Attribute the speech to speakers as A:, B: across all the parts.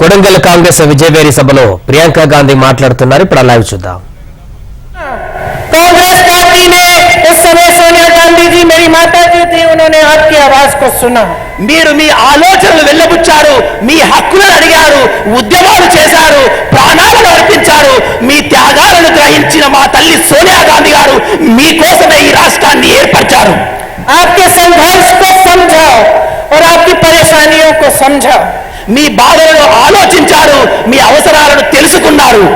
A: కొడంగల్ కాంగ్రెస్ విజయవేరి సభలో ప్రియాంక గాంధీ మాట్లాడుతున్నారు. ఇప్పుడు లైవ్ చూద్దాం.
B: कांग्रेस पार्टी ने उस समय सोनिया गांधी जी मेरी माता जी थी, उन्होंने आपकी आवाज को सुना.
C: మీరు మీ ఆలోచనలు వెళ్ళబుచ్చారు, మీ హక్కులను అడిగారు, ఉద్యమాలు చేశారు, ప్రాణాలను అర్పించారు. మీ త్యాగాలను గ్రహించిన మా తల్లి సోనియా గాంధీ గారు మీకోసమే ఈ రాష్ట్రాన్ని ఏర్పరిచారు.
B: आपके संघर्ष को समझा और आपकी परेशानियों को समझा.
C: మీ బాధలను ఆలోచించారు, మీ అవసరాలను తెలుసుకున్నారు.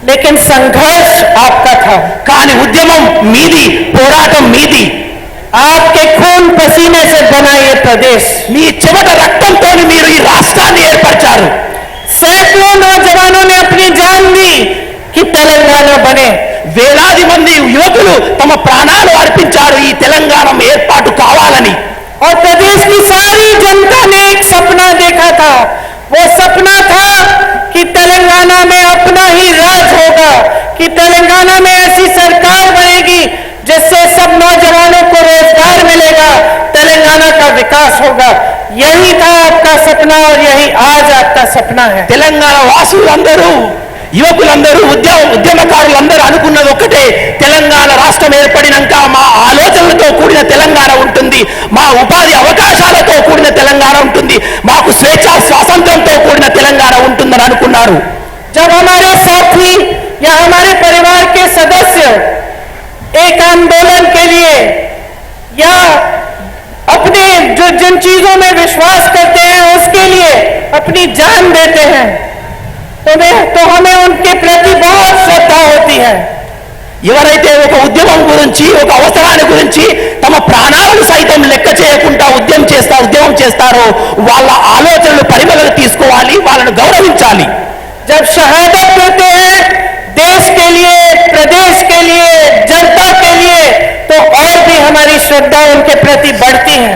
B: लेकिन संघर्ष आपका था,
C: కానీ ఉద్యమం మీది, పోరాటం మీది.
B: आपके खून पसीने से बना ये प्रदेश,
C: మీ చెమట రక్తంతో మీరు ఈ రాష్ట్రాన్ని ఏర్పరిచారు.
B: सैकड़ों नौजवानों ने अपनी जान दी कि तेलंगाना बने.
C: వేలాది మంది యువకులు తమ ప్రాణాలు అర్పించారు ఈ తెలంగాణ ఏర్పాటు కావాలని.
B: और प्रदेश की सारी जनता ने एक सपना देखा था. वो सपना था कि तेलंगाना में अपना ही राज होगा, कि तेलंगाना में ऐसी सरकार बनेगी जिससे सब नौजवानों को रोजगार मिलेगा, तेलंगाना का विकास होगा. यही था आपका सपना और यही आज आपका सपना है.
C: తెలంగాణ వాసులందరూ, యువకులందరూ, ఉద్యమకారులందరూ అనుకున్నది ఒకటే, తెలంగాణ రాష్ట్రం ఏర్పడినాక మా ఆలోచనలతో కూడిన తెలంగాణ ఉంటుంది, మా ఉపాధి అవకాశాలతో కూడిన తెలంగాణ ఉంటుంది, మాకు స్వేచ్ఛ స్వాతంత్రంతో కూడిన తెలంగాణ ఉంటుందని అనుకున్నారు.
B: जब हमारे साथी या हमारे परिवार के सदस्य एक आंदोलन के लिए या अपने जो जिन चीजों में विश्वास करते हैं उसके लिए अपनी जान देते हैं, तो हमें उनके प्रति बहुत श्रद्धा होती है.
C: ఎవరైతే ఒక ఉద్యమం గురించి, ఒక అవసరాన్ని గురించి తమ ప్రాణాలను సైతం లెక్క చేయకుండా ఉద్యమం చేస్తారో వాళ్ళ ఆలోచనలు పరిమళలు తీసుకోవాలి, వాళ్ళను గౌరవించాలి.
B: जब शहादत देते हैं देश के लिए, प्रदेश के लिए, जनता के लिए, तो और भी हमारी श्रद्धा उनके प्रति बढ़ती है.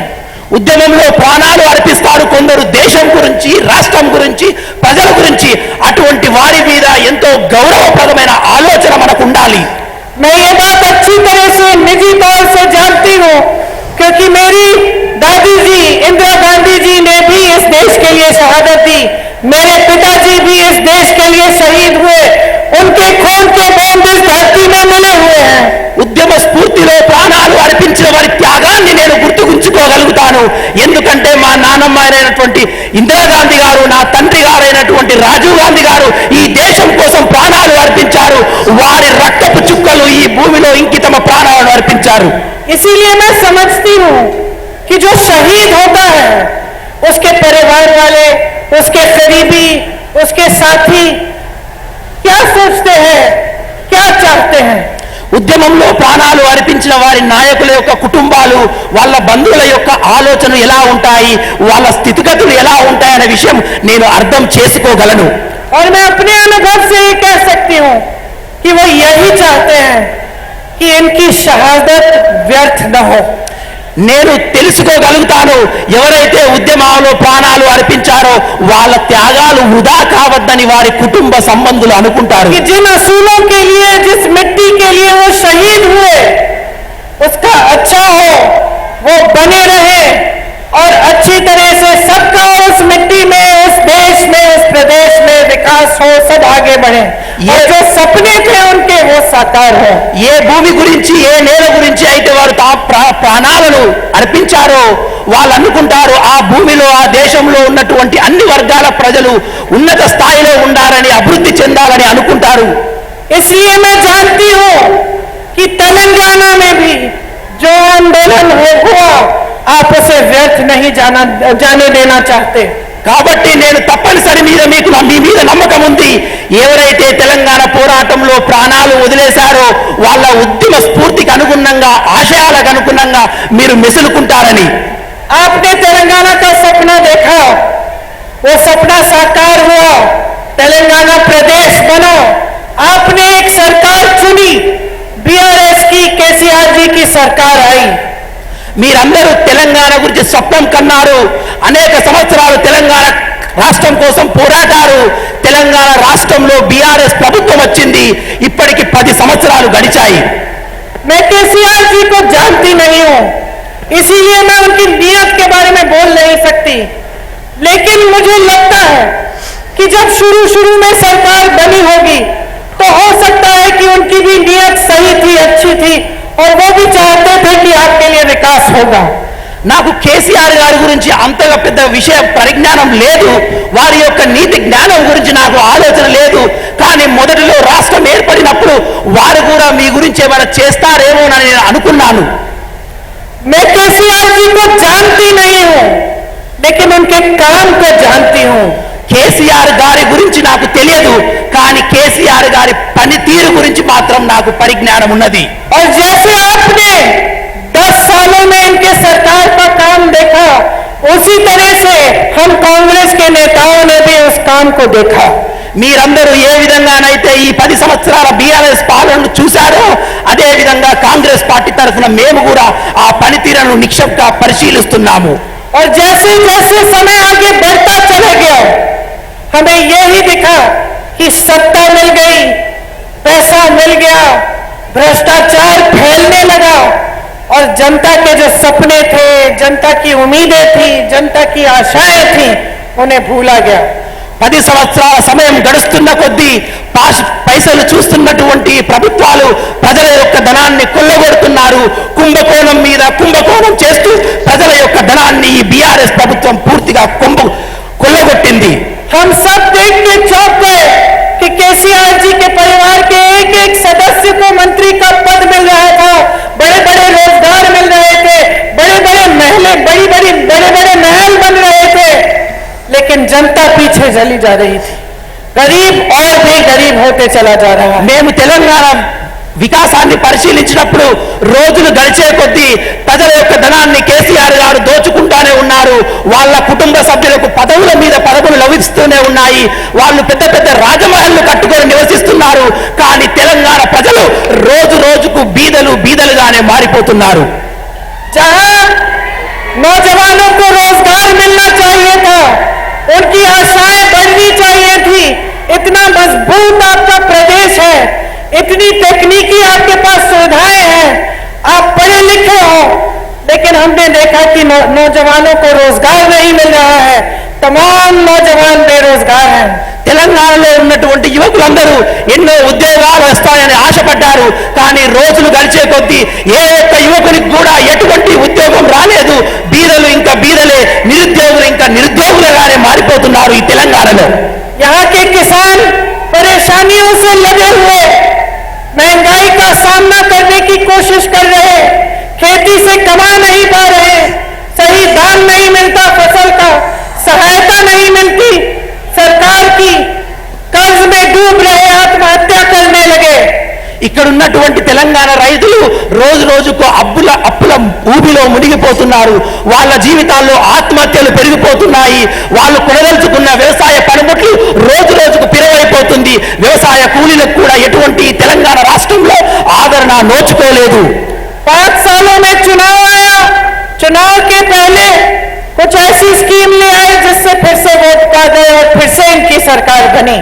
C: ఉద్యమంలో ప్రాణాలు అర్పిస్తారు కొందరు, దేశం గురించి, రాష్ట్రం గురించి, ప్రజల గురించి. అటువంటి వారి మీద ఎంతో గౌరవప్రదమైన ఆలోచన మనకు ఉండాలి.
B: मैं ये बात अच्छी तरह से निजी तौर से जानती हूँ, क्योंकि मेरी दादी जी इंदिरा गांधी जी ने भी इस देश के लिए शहादत दी. मेरे पिताजी भी इस देश के लिए शहीद हुए. उनके खून के बूंद इस धरती में मिले हुए हैं.
C: ఉద్యమ స్ఫూర్తిలో ప్రాణాలు అర్పించిన వారి త్యాగాన్ని నేను గుర్తుంచుకోగలుగుతాను. ఎందుకంటే మా నాన్నమ్మ అయినటువంటి ఇందిరాగాంధీ గారు, నా తండ్రి గారైనటువంటి రాజీవ్ గాంధీ గారు ఈ దేశం కోసం ప్రాణాలు అర్పించారు. వారి రక్తపు చుక్కలు ఈ భూమిలో ఇంకి తమ ప్రాణాలను అర్పించారు.
B: इसीलिए मैं समझती हूँ कि जो शहीद होता है उसके परिवार वाले, उसके करीबी, उसके साथी क्या सोचते हैं, क्या चाहते हैं.
C: ఉద్యమంలో ప్రాణాలు అర్పించిన వారి నాయకుల యొక్క కుటుంబాలు, వాళ్ళ బంధువుల యొక్క ఆలోచనలు ఎలా ఉంటాయి, వాళ్ళ స్థితిగతులు ఎలా ఉంటాయనే విషయం నేను అర్థం చేసుకోగలను.
B: और मैं अपने अनुभव से ये कह सकती हूँ कि वो यही चाहते हैं कि इनकी शहादत व्यर्थ न हो.
C: నేను తెలుసుకోగలుగుతాను, ఎవరైతే ఉద్యమాల్లో ప్రాణాలు అర్పించారో వాళ్ళ త్యాగాలు వృధా కావద్దని వారి కుటుంబ సంబంధులు అనుకుంటారు.
B: कि जिन असूलों के लिए, जिस मिट्टी के लिए वो शहीद हुए, उसका अच्छा हो, वो बने रहे और अच्छी तरह से सबका उस मिट्टी में, उस देश में, उस प्रदेश में विकास हो, सब आगे बढ़े. ये जो सपने थे उनके वो साकार हो.
C: ఏ భూమి గురించి, ఏ నేల గురించి అయితే వారు ప్రాణాలను అర్పించారో వాళ్ళు అనుకుంటారు ఆ భూమిలో, ఆ దేశంలో ఉన్నటువంటి అన్ని వర్గాల ప్రజలు ఉన్నత స్థాయిలో ఉండాలని, అభివృద్ధి చెందాలని అనుకుంటారు.
B: इसलिए मैं जानती हूँ कि तेलंगाना में भी जो आंदोलन हुआ आप उसे व्यर्थ नहीं जाने देना चाहते.
C: కాబట్టి నేను తప్పనిసరి మీ మీద నమ్మకం ఉంది, ఎవరైతే తెలంగాణ పోరాటంలో ప్రాణాలు వదిలేశారో వాళ్ళ ఉద్యమ స్ఫూర్తికి అనుగుణంగా, ఆశయాలకు అనుగుణంగా మీరు మెసులుకుంటారని.
B: आपने तेलंगाना का सपना देखा, वो सपना साकार हुआ, तेलंगाना प्रदेश बना, आपने एक सरकार चुनी, बीआरएस की, केसीआर जी की सरकार आई.
C: మీరందరూ తెలంగాణ గురించి స్వప్నం కన్నారు, అనేక సంవత్సరాలు తెలంగాణ రాష్ట్రం కోసం పోరాటారు. తెలంగాణ రాష్ట్రంలో బీఆర్ఎస్ ప్రభుత్వం వచ్చింది, ఇప్పటికి 10 సంవత్సరాలు గడిచాయి.
B: मैं केसीआर जी को जानती नहीं हूँ, इसीलिए मैं उनकी नीयत के बारे में बोल नहीं सकती, लेकिन मुझे लगता है जब शुरू में सरकार बनी होगी तो हो सकता है कि उनकी भी नीयत सही थी, अच्छी थी और वो भी चाहते थे कि आपके लिए विकास होगा।
C: నాకు కేసీఆర్ గారి గురించి అంతగా పెద్ద విషయ పరిజ్ఞానం లేదు, వారి యొక్క నీతి జ్ఞానం గురించి నాకు ఆలోచన లేదు. కానీ మొదటిలో రాష్ట్రం ఏర్పడినప్పుడు వారు కూడా మీ గురించి ఏమైనా చేస్తారేమోనని నేను అనుకున్నాను.
B: मैं केसीआर जी को जानती नहीं हूं, लेकिन उनके काम को जानती हूं।
C: కేసీఆర్ గారి గురించి నాకు తెలియదు, కానీ కేసీఆర్ గారి పనితీరు గురించి మాత్రం నాకు పరిజ్ఞానం ఉన్నది.
B: और जैसे आपने 10 सालों में इनके सरकार का काम देखा, उसी तरह से हम कांग्रेस के नेताओं ने भी उस काम को देखा।
C: మీరందరూ ఏ విధంగానైతే ఈ 10 సంవత్సరాల బీఆర్ఎస్ పాలనను చూశారో అదే విధంగా కాంగ్రెస్ పార్టీ తరఫున మేము కూడా ఆ పనితీరును నిక్షిప్తంగా పరిశీలిస్తున్నాము.
B: और जैसे जैसे समय आगे बढ़ता चला गया, हमें यही दिखा कि सत्ता मिल गई, पैसा मिल गया, भ्रष्टाचार फैलने लगा और जनता के जो सपने थे, जनता की उम्मीदें थी, जनता की आशाएं थी, उन्हें भूला गया।
C: 10 సంవత్సరాల సమయం గడుస్తున్న కొద్దీ పైసలు చూస్తున్నటువంటి ప్రభుత్వాలు ప్రజల యొక్క ధనాన్ని కొల్లగొడుతున్నారు. కుంభకోణం మీద కుంభకోణం చేస్తూ ప్రజల యొక్క ధనాన్ని ఈ బీఆర్ఎస్ ప్రభుత్వం పూర్తిగా కొల్లగొట్టింది.
B: हम सब देख के चौंक गए कि केसीआर जी के परिवार के एक सदस्य को मंत्री का पद मिल रहा था, बड़े बड़े रोजगार मिल रहे थे, बड़े बड़े महल बन रहे थे, लेकिन जनता पीछे चली जा रही थी, गरीब और भी गरीब होते चला जा रहा है।
C: మేము తెలంగాణ వికాసాన్ని పరిశీలించినప్పుడు రోజులు గడిచే కొద్దీ ప్రజల యొక్క ధనాన్ని కేసీఆర్ గారు దోచుకుంటానే ఉన్నారు. వాళ్ళ కుటుంబ సభ్యులకు పదవుల మీద పదవులు లభిస్తూనే ఉన్నాయి. వాళ్ళు పెద్ద పెద్ద రాజమహల్లు కట్టుకొని నివసిస్తున్నారు. కానీ తెలంగాణ ప్రజలు రోజు రోజుకు బీదలుగానే మారిపోతున్నారు.
B: जहां नौजवानों को रोजगार मिलना चाहिए था, उनकी आशाएं बढ़नी चाहिए थी, इतना मजबूत आपका प्रदेश है, इतनी तकनीकी आपके पास सुविधाएं हैं, आप पढ़े लिखे हो, लेकिन हमने देखा कि नौजवानों को रोजगार नहीं मिल रहा है, तमाम नौजवान बेरोजगार हैं।
C: తెలంగాణలో ఉన్నటువంటి యువకులందరూ ఎన్నో ఉద్యోగాలు వస్తాయని ఆశపడ్డారు. కానీ రోజులు గడిచే కొద్దీ ఏ ఒక్క యువకునికి కూడా ఎటువంటి ఉద్యోగం రాలేదు. బీదలు ఇంకా బీదలే, నిరుద్యోగులు ఇంకా నిరుద్యోగులుగానే మారిపోతున్నారు ఈ తెలంగాణలో.
B: यहाँ के किसान परेशानियों से लगे हुए, महंगाई का सामना करने की कोशिश कर रहे, खेती से कमा नहीं पा रहे, सही दाम नहीं मिलता फसल का, सहायता नहीं मिलती, सरकार की कर्ज में डूब रहे, आत्महत्या करने लगे।
C: ఇక్కడ ఉన్నటువంటి తెలంగాణ రైతులు రోజు రోజుకు అప్పుల ఊబిలో మునిగిపోతున్నారు. వాళ్ళ జీవితాల్లో ఆత్మహత్యలు పెరిగిపోతున్నాయి. వాళ్ళు కొనదలుచుకున్న వ్యవసాయ పనిముట్లు రోజు రోజుకు పిరవైపోతుంది. వ్యవసాయ కూలీలకు కూడా ఎటువంటి తెలంగాణ రాష్ట్రంలో ఆదరణ నోచుకోలేదు.
B: 5 सालों में चुनाव आया, चुनाव के पहले कुछ ऐसी स्कीम ले आए जिससे फिर से वोट पा गए और फिर से इनकी सरकार बनी।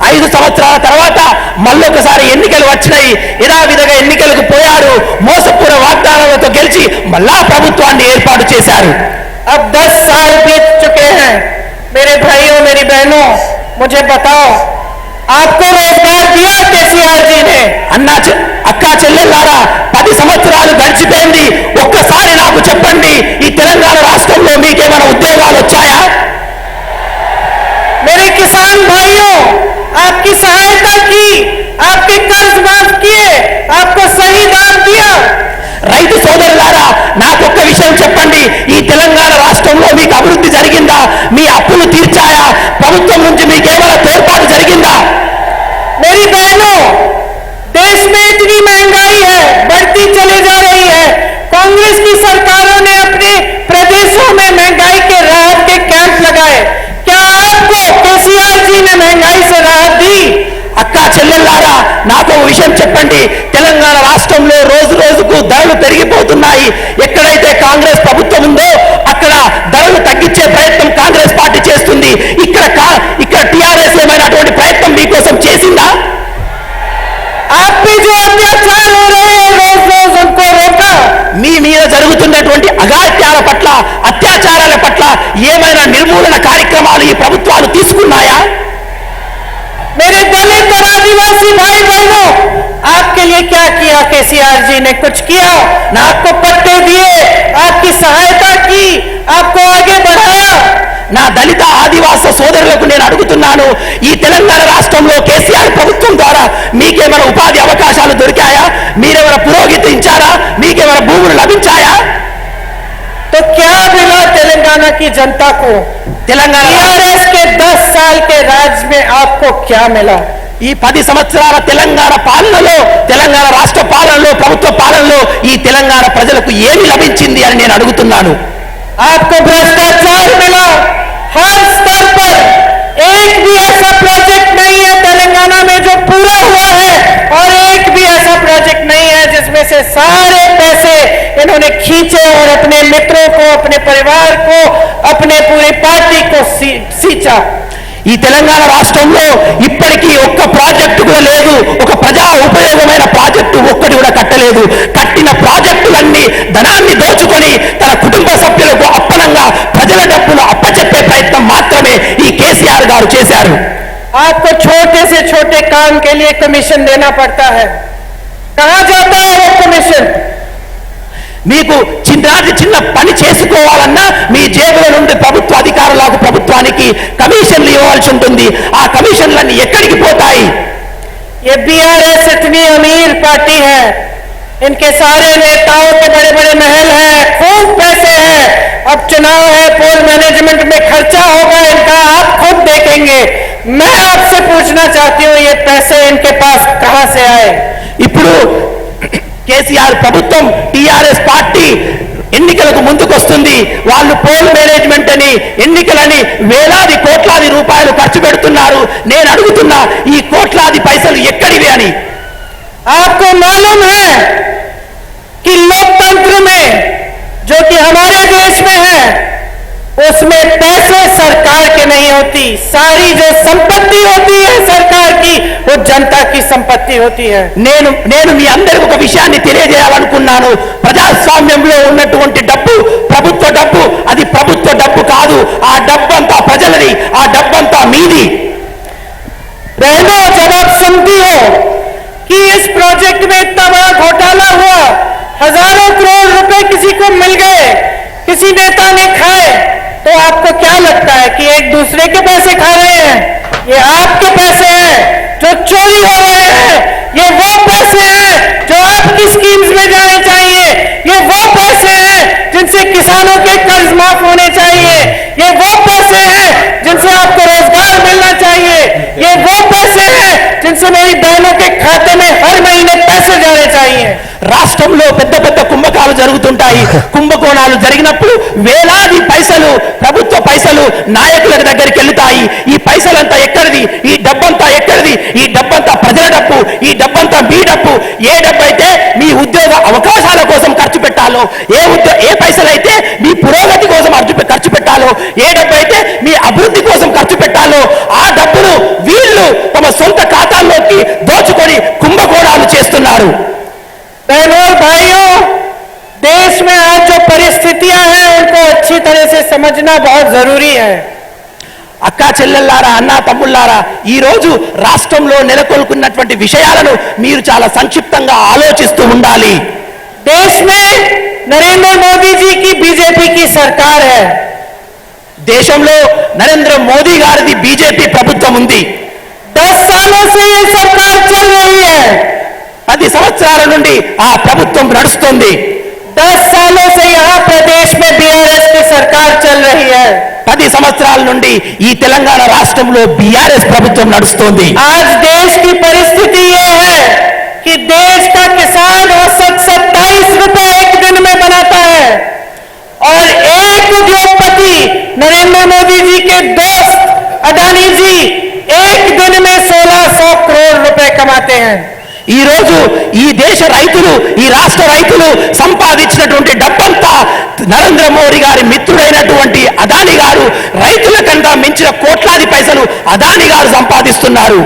C: 5 సంవత్సరాల తర్వాత మళ్ళొకసారి ఎన్నికలు వచ్చినాయి. యథావిధిగా ఎన్నికలకు పోయారు. మోసపూర వాగ్దానాలతో గెలిచి మళ్ళా ప్రభుత్వాన్ని ఏర్పాటు చేశారు.
B: अब 10 साल बीत चुके हैं। मेरे भाइयों, मेरी बहनों, मुझे बताओ, आपको रोजगार दिया केसीआर जी ने?
C: అక్క చెల్లెల్లారా, 10 సంవత్సరాలు గడిచిపోయింది. ఒక్కసారి నాకు చెప్పండి, ఈ తెలంగాణ రాష్ట్రంలో మీకేమైనా ఉద్యోగాలు వచ్చాయా?
B: मेरे किसान भाइयों, आपकी सहायता की, आपके कर्ज माफ किए, आपको सही दाम दिया।
C: రైతు సోదరులారా, నాకొక్క విషయం చెప్పండి, ఈ తెలంగాణ రాష్ట్రంలో మీకు అభివృద్ధి జరిగిందా? మీ అప్పులు తీర్చాయా? ప్రభుత్వం నుంచి మీకేమైనా తోడ్పాటు జరిగిందా?
B: मेरी बहनों, देश में इतनी महंगाई है, बढ़ती चली जा रही है। कांग्रेस की सरकारों ने अपने प्रदेशों में महंगाई के राहत के कैंप लगाए। क्या आपको केसीआर जी ने महंगाई से राहत दी?
C: అక్క చెల్లెల్లారా, నాకు ఒక విషయం చెప్పండి, తెలంగాణ రాష్ట్రంలో రోజు రోజుకు ధరలు పెరిగిపోతున్నాయి. ఎక్కడైతే కాంగ్రెస్ ప్రభుత్వం ఉందో అక్కడ ధరలు తగ్గించే ప్రయత్నం కాంగ్రెస్ పార్టీ చేస్తుంది. ఇక్కడ టీఆర్ఎస్ ఏమైనా అటువంటి ప్రయత్నం మీకోసం చేసిందా?
B: आप पे जो अत्याचार हो रहे हैं, रोज रोज उनको रोका।
C: మీ మీద జరుగుతున్నటువంటి అగాత్యాల పట్ల, అత్యాచారాల పట్ల ఏమైనా నిర్మూలన కార్యక్రమం
B: क्या केसीआर जी ने कुछ किया? ना आपको पट्टे दिए, आपकी सहायता की, आपको आगे बढ़ाया?
C: నా దళిత ఆదివాస సోదరులకు నేను అడుగుతున్నాను, ఈ తెలంగాణ రాష్ట్రంలో కేసీఆర్ ప్రభుత్వం ద్వారా మీకేమైనా ఉపాధి అవకాశాలు దొరికాయా? మీరేమైనా పురోగతించారా? మీకేమైనా భూములు లభించాయా?
B: तो क्या मिला तेलंगाना की जनता को?
C: తెలంగాణ
B: टीआरएस के 10 साल के राज में आपको क्या मिला?
C: ఈ 10 సంవత్సరాల తెలంగాణ పాలనలో, తెలంగాణ రాష్ట్ర పాలనలో, ప్రభుత్వ పాలనలో ఈ తెలంగాణ ప్రజలకు ఏమి లభించింది అని నేను అడుగుతున్నాను.
B: आपको भ्रष्टाचार मिला हर स्तर पर। एक भी ऐसा प्रोजेक्ट नहीं है तेलंगाना में जो पूरा हुआ है, और एक भी ऐसा प्रोजेक्ट नहीं है जिसमें से सारे पैसे इन्होंने खींचे और अपने मित्रों को, अपने परिवार को, अपने पूरी पार्टी को सींचा।
C: ఈ తెలంగాణ రాష్ట్రంలో ఇప్పటికీ ఒక్క ప్రాజెక్టు కూడా లేదు, ఒక ప్రజా ఉపయోగమైన ప్రాజెక్టు ఒక్కటి కూడా కట్టలేదు. కట్టిన ప్రాజెక్టులన్నీ ధనాన్ని దోచుకొని తన కుటుంబ సభ్యులకు అప్పనంగా ప్రజల డబ్బును అప్పచెప్పే ప్రయత్నం మాత్రమే ఈ కేసీఆర్ గారు చేశారు.
B: आपको छोटे से छोटे काम के लिए कमीशन देना पड़ता है। कहां जाता है वो कमीशन?
C: మీకు చిన్న పని చేసుకోవాలన్నా మీ జేబుల నుండి ప్రభుత్వ అధికారులకు, ప్రభుత్వానికి కమిషన్లు ఇవ్వాల్సి ఉంటుంది. ఆ కమిషన్లన్నీ ఎక్కడికి పోతాయి?
B: ये बीआरएस इतनी अमीर पार्टी है, इनके सारे नेताओं के बड़े बड़े महल हैं, खूब पैसे हैं। अब चुनाव है, पोल मैनेजमेंट में खर्चा होगा इनका, आप खुद देखेंगे। मैं आपसे पूछना चाहती हूँ, ये पैसे इनके पास कहां से आए?
C: ఇప్పుడు కేసీఆర్ ప్రభుత్వం, టీఆర్ఎస్ పార్టీ ఎన్నికలకు ముందుకొస్తుంది. వాళ్ళు పోల్ మేనేజ్మెంట్ అని, ఎన్నికలని వేలాది కోట్లాది రూపాయలు ఖర్చు పెడుతున్నారు. నేను అడుగుతున్నా, ఈ కోట్లాది పైసలు ఎక్కడివి అని.
B: आपको मालूम है कि लोकतंत्र में, जो कि हमारे देश में है, उसमें पैसे सरकार के नहीं होती। सारी जो संपत्ति होती है सरकार की, वो जनता की संपत्ति होती है।
C: నేను మీ అందరికి ఒక విషయాన్ని తెలియజేయాలనుకున్నాను. ప్రజాస్వామ్యంలో ఉన్నటువంటి డబ్బు ప్రభుత్వ డబ్బు, అది ప్రభుత్వ డబ్బు కాదు. ఆ డబ్బంతా ప్రజలది, ఆ డబ్బంతా మీది.
B: बहनों, जब आप सुनती हो कि इस प्रोजेक्ट में इतना बड़ा घोटाला हुआ, हजारों करोड़ रुपए किसी को मिल गए, किसी नेता ने खाए, तो आपको क्या लगता है कि एक दूसरे के पैसे खा रहे हैं? ये आपके पैसे हैं जो चोरी हो रहे हैं। ये वो पैसे हैं जो आपकी स्कीम्स में जाने चाहिए। ये वो पैसे हैं जिनसे किसानों के कर्ज माफ होने चाहिए। ये वो पैसे हैं जिनसे आपको रोजगार मिलना चाहिए। ये वो पैसे हैं जिनसे मेरी बहनों के खाते में हर महीने पैसे जाने चाहिए।
C: రాష్ట్రంలో పెద్ద పెద్ద కుంభకాలు జరుగుతుంటాయి. కుంభకోణాలు జరిగినప్పుడు వేలాది పైసలు, ప్రభుత్వ పైసలు నాయకుల దగ్గరికి వెళ్తాయి. ఈ పైసలంతా ఎక్కడిది? ఈ డబ్బంతా ఎక్కడిది? ఈ డబ్బంతా ప్రజల డబ్బు, ఈ డబ్బంతా మీ డబ్బు. ఏ డబ్బు అయితే మీ ఉద్యోగ అవకాశాల కోసం ఖర్చు పెట్టాలో, ఏ పైసలు అయితే మీ పురోగతి కోసం ఖర్చు పెట్టాలో, ఏ డబ్బు అయితే మీ అభివృద్ధి కోసం ఖర్చు పెట్టాలో, ఆ డబ్బును వీళ్ళు తమ సొంత ఖాతాల్లోకి దోచుకొని కుంభకోణాలు చేస్తున్నారు.
B: बहनों और भाइयों, देश में आज जो परिस्थितियां हैं उनको अच्छी तरह से समझना बहुत जरूरी है।
C: అక్క చెల్లెల్లారా, అన్నా తమ్ముళ్ళారా, ఈ రోజు రాష్ట్రంలో నెలకొల్పున్నటువంటి విషయాలను మీరు చాలా సంక్షిప్తంగా ఆలోచిస్తూ ఉండాలి.
B: देश में नरेंद्र मोदी जी की बीजेपी की सरकार है।
C: దేశంలో నరేంద్ర మోదీ గారిది బీజేపీ ప్రభుత్వం ఉంది.
B: 10 सालों से ये सरकार चल रही है।
C: 10 సంవత్సరాల నుండి ఆ ప్రభుత్వం నడుస్తుంది.
B: 10 सालों से यहाँ प्रदेश में बीआरएस की सरकार चल रही है।
C: 10 సంవత్సరాల నుండి ఈ తెలంగాణ రాష్ట్రంలో బీఆర్ఎస్ ప్రభుత్వం నడుస్తుంది.
B: आज देश की परिस्थिति ये है कि देश का किसान औसत 27 रुपए एक दिन में बनाता है, और एक उद्योगपति नरेंद्र मोदी जी के दोस्त अडानी जी एक दिन में 1600 करोड़ रुपए कमाते हैं।
C: ఈ రోజు ఈ దేశ రైతులు, ఈ రాష్ట్ర రైతులు సంపాదించినటువంటి డబ్బంతా నరేంద్ర మోడీ గారి మిత్రుడైనటువంటి అదాని గారు రైతుల కన్నా మించిన కోట్లాది పైసలు అదాని గారు సంపాదిస్తున్నారు.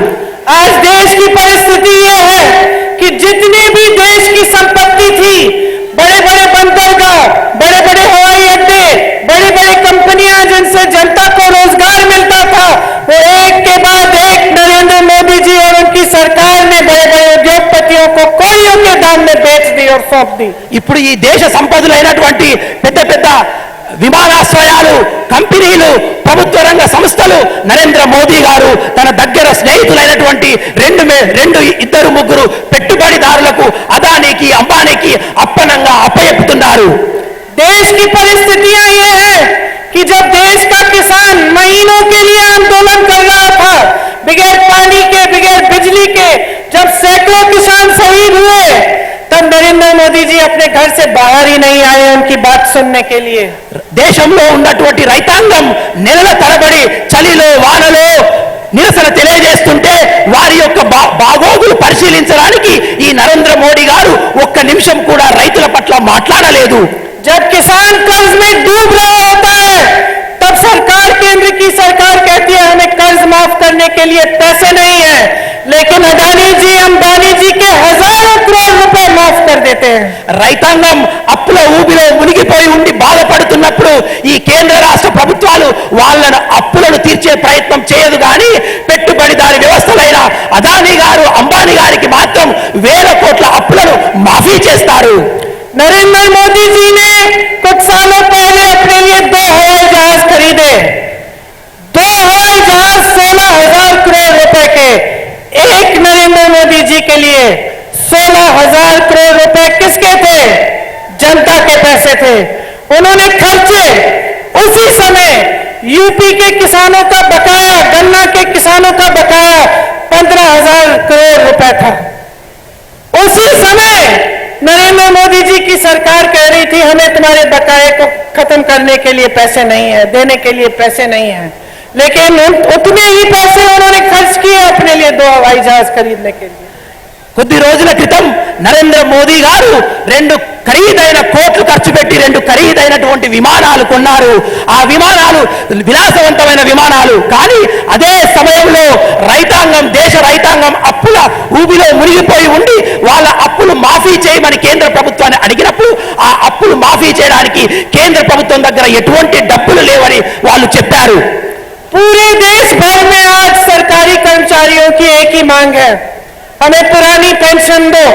B: आज देश की परिस्थिति ये है कि जितनी भी देश की संपत्ति थी, बड़े बड़े बंदरगाह, बड़े बड़े हवाई अड्डे, बड़ी बड़ी कंपनियां जिनसे जनता को रोजगार मिलता था, वो एक के बाद एक नरेंद्र मोदी जी और उनकी सरकार ने बड़े बड़े उद्योगपतियों को कोड़ियों के दाम में बेच दी और सौंप दी।
C: ఇప్పుడు ఈ దేశ సంపదలైనటువంటి పెద్ద పెద్ద విమానాశ్రయాలు, కంపెనీలు, ప్రభుత్వ రంగ సంస్థలు నరేంద్ర మోదీ గారు తన దగ్గర స్నేహితులైనటువంటి ఇద్దరు ముగ్గురు పెట్టుబడిదారులకు, అదానికి, అంబానీకి అప్పనంగా అప్పచెప్తున్నారు.
B: देश की परिस्थितियां ये है कि जब देश का किसान महीनों के लिए आंदोलन कर रहा था, बगैर पानी के, बगैर बिजली के, जब सैकड़ों किसान शहीद हुए, तब नरेंद्र मोदी जी अपने घर से बाहर ही नहीं आए उनकी बात सुनने के लिए।
C: దేశంలో ఉన్నటువంటి రైతాంగం నెలల తరబడి చలిలో, వానలో నిరసన తెలియజేస్తుంటే వారి యొక్క బాగోగులు పరిశీలించడానికి ఈ నరేంద్ర మోడీ గారు ఒక్క నిమిషం కూడా రైతుల పట్ల మాట్లాడలేదు.
B: जब किसान कर्ज में डूब रहा होता है, तब सरकार, केंद्र की सरकार कहती है हमें कर्ज माफ करने के लिए पैसे नहीं है, लेकिन अदानी जी, अंबानी जी के हजारों करोड़ रुपए माफ कर देते हैं।
C: రైతాంగం అప్పుల ఊబిలో మునిగిపోయి ఉండి బాధపడుతున్నప్పుడు ఈ కేంద్ర రాష్ట్ర ప్రభుత్వాలు వాళ్ళను అప్పులను తీర్చే ప్రయత్నం చేయదు. కానీ పెట్టుబడిదారి వ్యవస్థలైన అదానీ గారు, అంబానీ గారికి మాత్రం వేల కోట్ల అప్పులను మాఫీ చేస్తారు.
B: नरेंद्र मोदी जी ने कुछ सालों पहले अपने लिए 2 हवाई जहाज खरीदे। 2 हवाई जहाज 16,000 करोड़ रुपए के। एक नरेंद्र मोदी जी के लिए 16,000 करोड़ रुपए किसके थे? जनता के पैसे थे। उन्होंने खर्चे। उसी समय यूपी के किसानों का बकाया, गन्ना के किसानों का बकाया 15,000 करोड़ रुपए था। उसी समय नरेंद्र मोदी जी की सरकार कह रही थी हमें तुम्हारे बकाये को खत्म करने के लिए पैसे नहीं है, देने के लिए पैसे नहीं है, लेकिन उतने ही पैसे उन्होंने खर्च किए अपने लिए 2 हवाई जहाज खरीदने के लिए।
C: కొద్ది రోజుల క్రితం నరేంద్ర మోదీ గారు 2 ఖరీదైన కోట్లు ఖర్చు పెట్టి 2 ఖరీదైనటువంటి విమానాలు కొన్నారు. ఆ విమానాలు విలాసవంతమైన విమానాలు. కానీ అదే సమయంలో దేశ రైతాంగం అప్పుల ఊబిలో మునిగిపోయి ఉండి వాళ్ళ అప్పులు మాఫీ చేయమని కేంద్ర ప్రభుత్వాన్ని అడిగినప్పుడు ఆ అప్పులు మాఫీ చేయడానికి కేంద్ర ప్రభుత్వం దగ్గర ఎటువంటి డబ్బులు లేవని వాళ్ళు చెప్పారు.
B: पूरे देश भर में आज सरकारी कर्मचारियों की एक ही मांग है, हमें पुरानी पेंशन दो।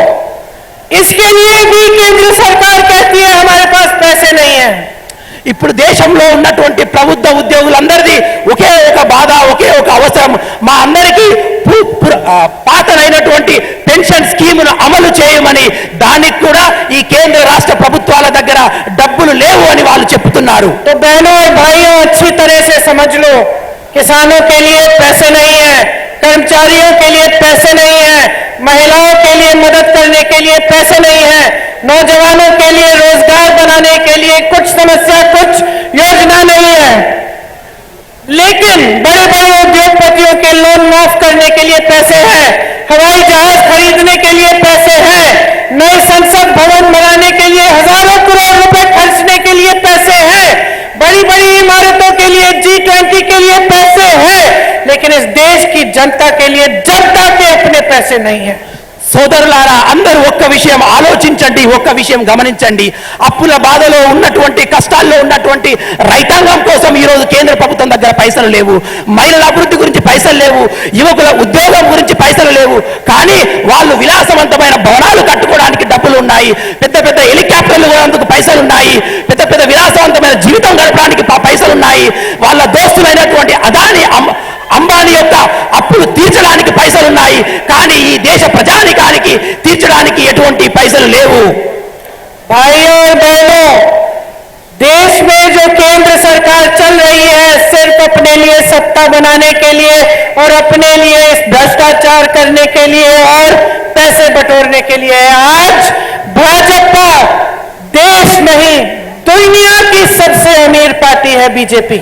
B: इसके लिए भी केंद्र सरकार कहती है हमारे पास पैसे नहीं है।
C: ఇప్పుడు దేశంలో ఉన్నటువంటి ప్రభుత్వ ఉద్యోగులందరిది ఒకే ఒక బాధ, ఒకే ఒక అవసరం, మా అందరికీ పాతనైనటువంటి పెన్షన్ స్కీమును అమలు చేయమని. దానికి కూడా ఈ కేంద్ర రాష్ట్ర ప్రభుత్వాల దగ్గర డబ్బులు లేవు అని వాళ్ళు చెప్తున్నారు.
B: तो बहनों और भाइयों अच्छी तरह से समझ लो, किसानों के लिए पैसे नहीं है, कर्मचारियों के लिए पैसे नहीं है, महिलाओं के लिए मदद करने के लिए पैसे नहीं है, नौजवानों के लिए रोजगार बनाने के लिए कुछ समस्या, कुछ योजना नहीं है, लेकिन बड़े बड़े उद्योगपतियों के लोन माफ करने के लिए पैसे हैं, हवाई जहाज खरीदने के लिए पैसे हैं, नए संसद भवन बनाने के लिए हजारों करोड़ रुपए खर्चने के लिए पैसे हैं, बड़ी बड़ी इमारतों के लिए G20 के लिए पैसे हैं, लेकिन इस देश की जनता के लिए जनता के अपने पैसे नहीं है।
C: సోదరులారా, అందరూ ఒక్క విషయం ఆలోచించండి, ఒక్క విషయం గమనించండి. అప్పుల బాధలో ఉన్నటువంటి, కష్టాల్లో ఉన్నటువంటి రైతాంగం కోసం ఈరోజు కేంద్ర ప్రభుత్వం దగ్గర పైసలు లేవు. మహిళల అభివృద్ధి గురించి పైసలు లేవు, యువకుల ఉద్యోగం గురించి పైసలు లేవు. కానీ వాళ్ళు విలాసవంతమైన భవనాలు కట్టుకోవడానికి డబ్బులు ఉన్నాయి, పెద్ద పెద్ద హెలికాప్టర్లు కొనేందుకు పైసలు ఉన్నాయి, పెద్ద పెద్ద విలాసవంతమైన జీవితం గడపడానికి పైసలు ఉన్నాయి. వాళ్ళ దోస్తులైనటువంటి అదాని, అంబానీ యొక్క అప్పులు తీర్చడానికి పైసలున్నాయి. కానీ ఈ దేశ ప్రజానికానికి తీర్చడానికి ఎటువంటి పైసలు లేవు.
B: भाइयों और बहनों, देश में जो केंद्र सरकार चल रही है सिर्फ अपने लिए सत्ता बनाने के लिए और अपने लिए भ्रष्टाचार करने के लिए और पैसे बटोरने के लिए है। आज भाजपा देश नहीं दुनिया की सबसे अमीर पार्टी है बीजेपी।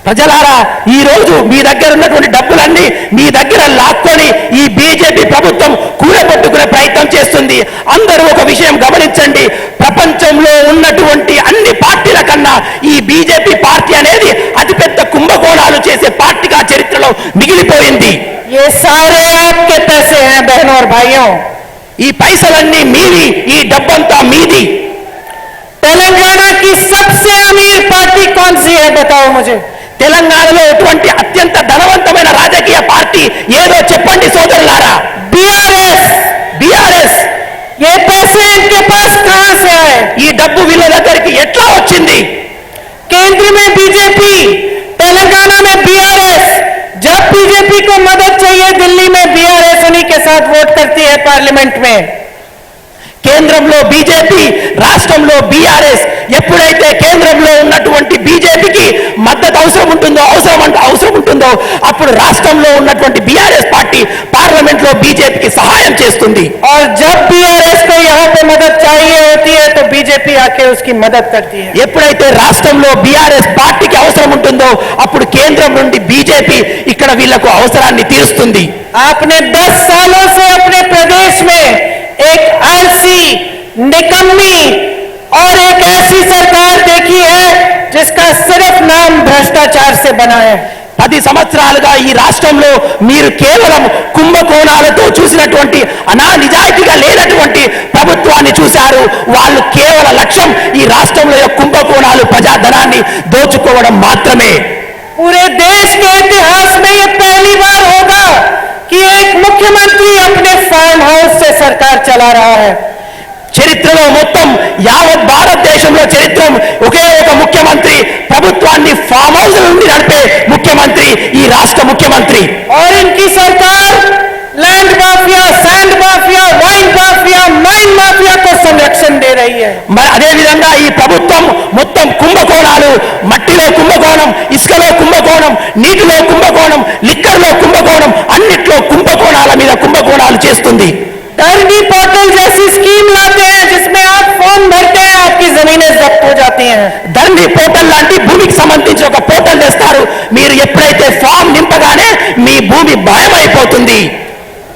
C: ప్రజలారా, ఈ రోజు మీ దగ్గర ఉన్నటువంటి డబ్బులన్నీ మీ దగ్గర లాక్కొని ఈ బీజేపీ ప్రభుత్వం కూడబెట్టుకునే ప్రయత్నం చేస్తుంది. అందరూ ఒక విషయం గమనించండి, ప్రపంచంలో ఉన్నటువంటి అన్ని పార్టీల కన్నా ఈ బీజేపీ పార్టీ అనేది అతిపెద్ద కుంభకోణాలు చేసే పార్టీగా చరిత్రలో మిగిలిపోయింది.
B: ये सारे आपके पैसे हैं बहनों और भाइयों,
C: ఈ పైసలన్నీ మీవి, ఈ డబ్బంతా మీది.
B: तेलंगाना की सबसे अमीर पार्टी कौन सी है बताओ मुझे।
C: తెలంగాణలో ఎటువంటి అత్యంత ధనవంతమైన రాజకీయ పార్టీ ఏదో చెప్పండి సోదరులారా.
B: बीआरएस।
C: బీఆర్ఎస్.
B: ये को मदद चाहिए, दिल्ली में बीआरएस उन्हीं के साथ वोट करती है पार्लियामेंट में।
C: కేంద్రంలో బీజేపీ, రాష్ట్రంలో బీఆర్ఎస్. ఎప్పుడైతే కేంద్రంలో ఉన్నటువంటి బీజేపీకి మద్దతు అవసరం ఉంటుందో అప్పుడు రాష్ట్రంలో ఉన్నటువంటి బీఆర్ఎస్ పార్టీ పార్లమెంట్ లో బీజేపీకి సహాయం చేస్తుంది.
B: और जब बीआरएस को यहाँ पे मदद चाहिए होती है तो बीजेपी आके उसकी मदद करती है।
C: ఎప్పుడైతే రాష్ట్రంలో బీఆర్ఎస్ పార్టీకి అవసరం ఉంటుందో అప్పుడు కేంద్రం నుండి బీజేపీ ఇక్కడ వీళ్లకు అవసరాన్ని తీరుస్తుంది.
B: आपने 10 सालों से अपने प्रदेश में एक आलसी, निकम्मी और एक ऐसी सरकार देखी है जिसका सिर्फ नाम भ्रष्टाचार से बना है।
C: 10 సంవత్సరాలుగా ఈ రాష్ట్రంలో మీరు కేవలం కుంభకోణాలతో చూసినటువంటి నిజాయితీగా లేనటువంటి ప్రభుత్వాన్ని చూశారు. వాళ్ళు కేవల లక్ష్యం ఈ రాష్ట్రంలో కుంభకోణాలు, ప్రజాధనాన్ని దోచుకోవడం మాత్రమే.
B: पूरे देश के इतिहास में ये पहली बार होगा कि एक मुख्यमंत्री अपने फार्म हाउस से सरकार चला रहा है।
C: చరిత్రలో మొత్తం యావత్ భారతదేశంలో చరిత్ర ఒకే ఒక ముఖ్యమంత్రి ప్రభుత్వాన్ని ఫామ్ హౌస్ నుండి నడిపే ముఖ్యమంత్రి ఈ రాష్ట్ర ముఖ్యమంత్రి.
B: और इनकी सरकार land mafia, sand mafia, wine mafia, mine mafia को संरक्षण दे रही है।
C: అదే విధంగా ఈ ప్రభుత్వం మొత్తం కుంభకోణాలు, మట్టిలో కుంభకోణం, ఇసుకలో కుంభకోణం, నీటిలో కుంభకోణం, లిక్కర్లో కుంభకోణం, అన్నిట్లో కుంభకోణాల మీద కుంభకోణాలు చేస్తుంది.
B: धरनी पोर्टल जैसी स्कीम लाते हैं जिसमें आप फॉर्म भरते हैं, आपकी जमीनें जब्त हो जाती हैं।
C: ధరణి పోర్టల్ లాంటి భూమికి సంబంధించి ఒక పోర్టల్ తెస్తారు. మీరు ఎప్పుడైతే ఫామ్ నింపగానే మీ భూమి భయమైపోతుంది.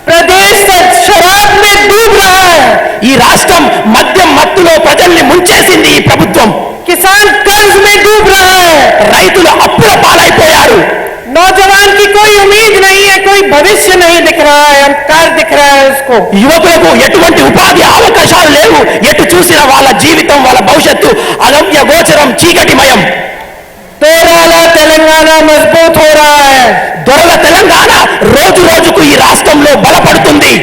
B: प्रदेश शराब में डूब रहा है।
C: ఈ రాష్ట్రం మద్యం మత్తులో ప్రజల్ని ముంచేసింది ఈ ప్రభుత్వం.
B: किसान कर्ज में डूब रहा है।
C: రైతులు అప్పుల పాలైపోయారు.
B: नौजवान की कोई उम्मीद नहीं है, कोई भविष्य नहीं दिख रहा है, अंधकार दिख रहा है उसको।
C: యువకులకు ఎటువంటి ఉపాధి అవకాశాలు లేవు. ఎటు చూసిన వాళ్ళ జీవితం, వాళ్ళ భవిష్యత్తు అగమ్య గోచరం, చీకటిమయం.
B: तोराला तेलंगाना मजबूत हो रहा है
C: దొరల తెలంగాణ రోజు రోజుకు ఈ రాష్ట్రంలో బలపడుతుంది.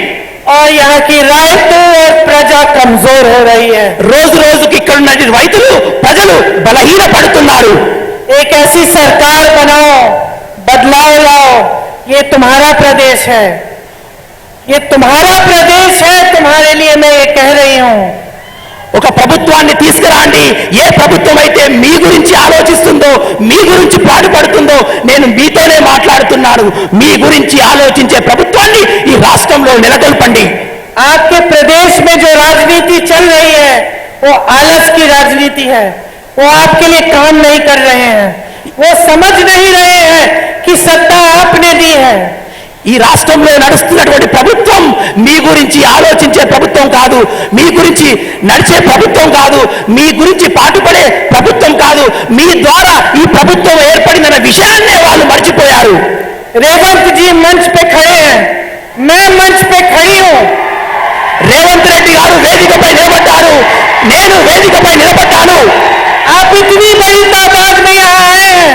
B: और यहाँ की రైతు और प्रजा कमजोर हो रही है।
C: రోజు రోజుకి ఇక్కడ ఉన్న రైతులు, ప్రజలు బలహీనపడుతున్నారు.
B: एक ऐसी सरकार बनाओ, बदलाव लाओ। ये तुम्हारा प्रदेश है, ये तुम्हारा प्रदेश है, तुम्हारे लिए मैं ये कह रही हूं।
C: ఒక ప్రభుత్వాన్ని తీసుకురండి. ఏ ప్రభుత్వం అయితే మీ గురించి ఆలోచిస్తుందో, మీ గురించి పాటుపడుతుందో, నేను మీతోనే మాట్లాడుతున్నాను. మీ గురించి ఆలోచించే ప్రభుత్వాన్ని ఈ రాష్ట్రంలో నెలకొల్పండి.
B: आपके प्रदेश में जो राजनीति चल रही है वो आलस की राजनीति है। वो आपके लिए काम नहीं कर रहे हैं, वो समझ नहीं रहे हैं कि सत्ता आपने दी है।
C: ఈ రాష్ట్రంలో నడుస్తున్నటువంటి ప్రభుత్వం మీ గురించి ఆలోచించే ప్రభుత్వం కాదు, మీ గురించి నడిచే ప్రభుత్వం కాదు, మీ గురించి పాటుపడే ప్రభుత్వం కాదు. మీ ద్వారా ఈ ప్రభుత్వం ఏర్పడిన విషయాన్నే వాళ్ళు మర్చిపోయారు.
B: रेवंत जी मंच पे खड़े हैं, मैं मंच पे खड़ी हूं।
C: రేవంత్ రెడ్డి గారు వేదికపై నిలబడ్డారు, నేను వేదికపై నిలబడ్డాను.
B: आप इतनी बड़ी तादाद में यहाँ आए हैं,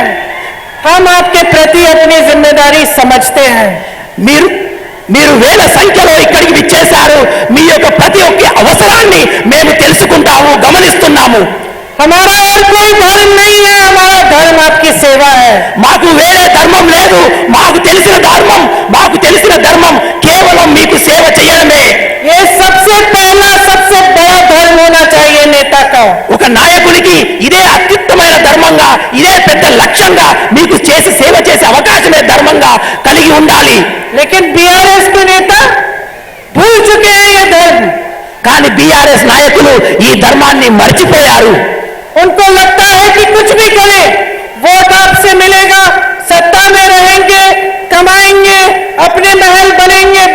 B: हम आपके प्रति अपनी जिम्मेदारी समझते हैं।
C: మీరు వేల సంఖ్యలో ఇక్కడికి విచ్చేశారు. మీ యొక్క ప్రతి ఒక్క అవసరాన్ని మేము తెలుసుకుంటాము, గమనిస్తున్నాము.
B: हमारा और कोई धर्म नहीं है, हमारा धर्म आपकी सेवा है।
C: మాకు వేరే ధర్మం లేదు. మాకు తెలిసిన ధర్మం కేవలం మీకు సేవ చేయడమే.
B: ये सबसे पहला, सबसे बड़ा धर्म होना चाहिए नेता का।
C: ఒక నాయకుడికి ఇదే అత్యుత్తమైన ధర్మంగా, ఇదే పెద్ద లక్ష్యంగా, మీకు చేసి సేవ చేసే అవకాశమే ధర్మంగా కలిగి ఉండాలి.
B: लेकिन बीआरएस के नेता भूल चुके हैं ये धर्म।
C: కానీ బీఆర్ఎస్ నాయకులు ఈ ధర్మాన్ని మర్చిపోయారు.
B: उनको लगता है कि कुछ भी करें, वोट आपसे मिलेगा, सत्ता में रहेंगे, कमाएंगे, अपने महल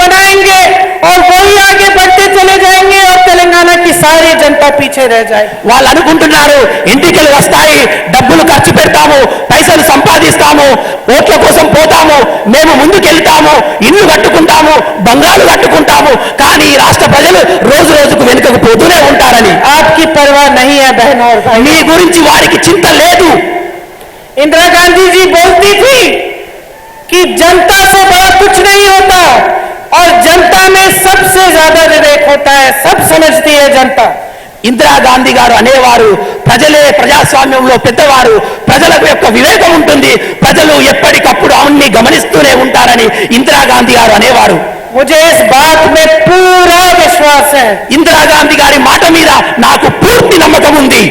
B: बनाएंगे और वही आगे बढ़ते चले जाएंगे और तेलंगाना की सारी जनता पीछे रह जाएगी।
C: వాళ్ళు అనుకుంటున్నారు ఎన్నికలు వస్తాయి, డబ్బులు ఖర్చు పెడతాము, పైసలు సంపాదిస్తాము, ఓట్ల కోసం పోతాము, మేము ముందుకెళ్తాము, ఇల్లు కట్టుకుంటాము, బంగ్లాలు కట్టుకుంటాము. కానీ ఈ రాష్ట్ర ప్రజలు రోజు రోజుకు వెనుకకు పోతూనే ఉంటారని.
B: आपकी परवाह नहीं है बहनों और भाई।
C: మీ గురించి వారికి చింత లేదు.
B: इंदिरा गांधी जी बोलती थी कि जनता से बड़ा कुछ नहीं होता और जनता में सबसे ज्यादा विवेक होता है, सब समझती है जनता।
C: ఇందిరాగాంధీ గారు అనేవారు, ప్రజలే ప్రజాస్వామ్యంలో పెద్దవారు, ప్రజల యొక్క వివేకం ఉంటుంది, ప్రజలు ఎప్పటికప్పుడు అన్ని గమనిస్తూనే ఉంటారని. గాంధీ గారు అనేవారు.
B: मुझे इस बात में पूरा विश्वास है.
C: ఇందిరాగాంధీ గారి మాట మీద నాకు పూర్తి నమ్మకం ఉంది.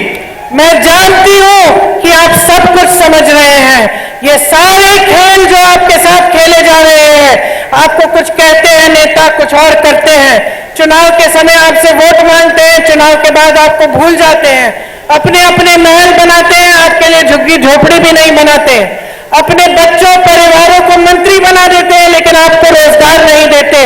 B: मैं जानती हूँ कि आप सब कुछ समझ रहे हैं. ये सारे खेल जो आपके साथ खेले जा रहे हैं, आपको कुछ कहते हैं नेता, कुछ और करते हैं. चुनाव के समय आपसे वोट मांगते हैं, चुनाव के बाद आपको भूल जाते हैं. अपने अपने महल बनाते हैं, आपके लिए झुग्गी झोपड़ी भी नहीं बनाते. अपने बच्चों परिवारों को मंत्री बना देते हैं, लेकिन आपको रोजगार नहीं देते.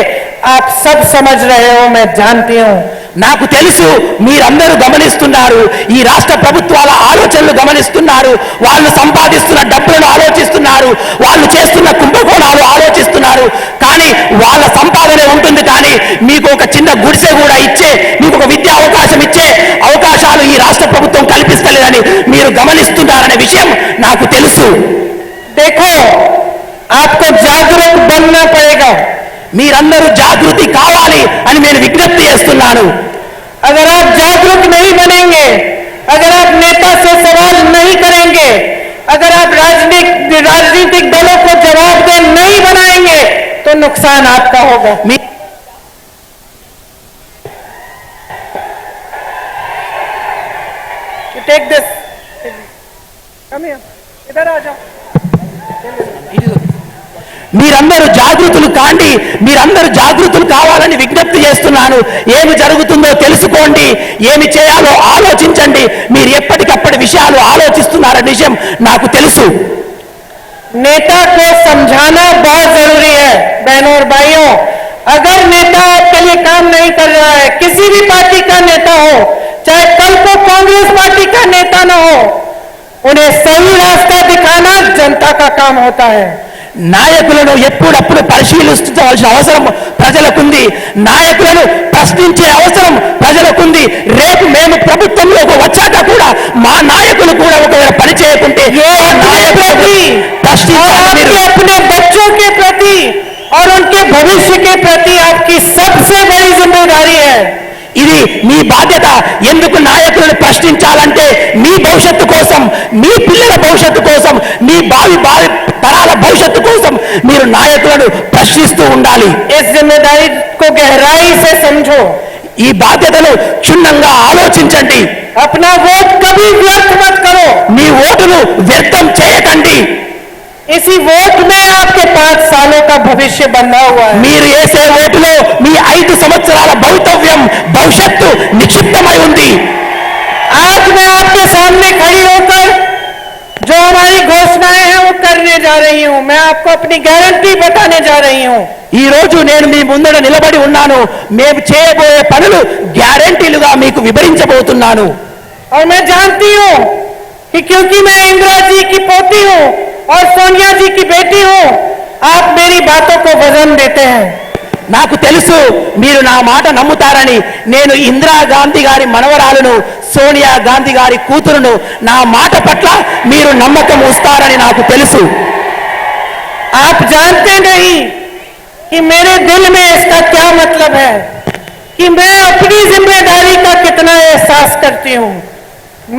B: आप सब समझ रहे हो, मैं जानती हूँ.
C: నాకు తెలుసు, మీరందరూ గమనిస్తున్నారు, ఈ రాష్ట్ర ప్రభుత్వాల ఆలోచనలు గమనిస్తున్నారు, వాళ్ళు సంపాదిస్తున్న డబ్బులను ఆలోచిస్తున్నారు, వాళ్ళు చేస్తున్న కుంభకోణాలు ఆలోచిస్తున్నారు. కానీ వాళ్ళ సంపాదనే ఉంటుంది, కానీ మీకు ఒక చిన్న గుడిసె కూడా ఇచ్చే, మీకు ఒక విద్యా అవకాశం ఇచ్చే అవకాశాలు ఈ రాష్ట్ర ప్రభుత్వం కల్పిస్తలేదని మీరు గమనిస్తున్నారనే విషయం నాకు తెలుసు.
B: देखो, आपको जागरूक बनना पड़ेगा.
C: మీరందరూ జాగృతి కావాలి అని నేను విజ్ఞప్తి చేస్తున్నాను.
B: अगर आप जागरूक नहीं बनेंगे, अगर आप नेता से सवाल नहीं करेंगे, अगर आप राजनीतिक दलों को जवाबदेह नहीं बनाएंगे, तो नुकसान आपका होगा. टेक दिस, कम हियर, इधर आ जाओ.
C: మీరందరూ జాగృతులు కాండి, మీరందరూ జాగృతులు కావాలని విజ్ఞప్తి చేస్తున్నాను. ఏమి జరుగుతుందో తెలుసుకోండి, ఏమి చేయాలో ఆలోచించండి. మీరు ఎప్పటికప్పటి విషయాలు ఆలోచిస్తున్నారనే విషయం నాకు తెలుసు.
B: नेता को समझाना बहुत जरूरी है. बहनों और भाइयों, अगर नेता आपके लिए काम नहीं कर रहा है, किसी भी पार्टी का नेता हो, चाहे कल को कांग्रेस पार्टी का नेता ना हो, उन्हें सही रास्ता दिखाना जनता का काम होता है.
C: నాయకులను ఎప్పుడప్పుడు పరిశీలించవలసిన అవసరం ప్రజలకుంది. నాయకులను ప్రశ్నించే అవసరం ప్రజలకుంది. రేపు మేము ప్రభుత్వంలోకి వచ్చాక కూడా మా నాయకులు కూడా ఒకవేళ పని చేయకుంటే
B: अपने बच्चों के प्रति और उनके भविष्य के प्रति आपकी सबसे बड़ी जिम्मेदारी है.
C: ఇది మీ బాధ్యత. ఎందుకు నాయకులను ప్రశ్నించాలంటే మీ భవిష్యత్తు కోసం, మీ పిల్లల భవిష్యత్తు కోసం, మీ భావి తరాల భవిష్యత్తు కోసం మీరు నాయకులను ప్రశ్నిస్తూ ఉండాలి.
B: इस जिम्मेदारी को गहराई से समझो.
C: ఈ బాధ్యతను క్షుణ్ణంగా ఆలోచించండి.
B: अपना वोट कभी व्यर्थ मत करो.
C: మీ ఓటును వ్యర్థం చేయకండి.
B: इसी वोट में आपके 5 सालों का भविष्य बंधा हुआ है.
C: మీరు వేసే ఓటులో మీ 5 సంవత్సరాల భవిష్యత్తు నిక్షిప్తమై ఉంది.
B: आज मैं आपके सामने खड़ी होकर जो हमारी घोषणाएं हैं वो करने जा रही हूं. मैं आपको अपनी गारंटी बताने जा रही हूं.
C: ఈ రోజు నేను మీ ముందర నిలబడి ఉన్నాను. మేము చేయబోయే పనులు గ్యారెంటీలుగా మీకు వివరించబోతున్నాను.
B: और मैं जानती हूं कि क्योंकि मैं इंदिरा जी की पोती हूं और सोनिया जी की बेटी हूं, आप मेरी बातों को वजन देते हैं.
C: నాకు తెలుసు మీరు నా మాట నమ్ముతారని. నేను ఇందిరా గాంధీ గారి మనవరాలను, సోనియా గాంధీ గారి కూతురును. నా మాట పట్ల మీరు నమ్మకం ఉంచుతారని నాకు తెలుసు.
B: आप जानते नहीं कि मेरे दिल में इसका क्या मतलब है, कि मैं अपनी जिम्मेदारी का कितना एहसास करती हूं.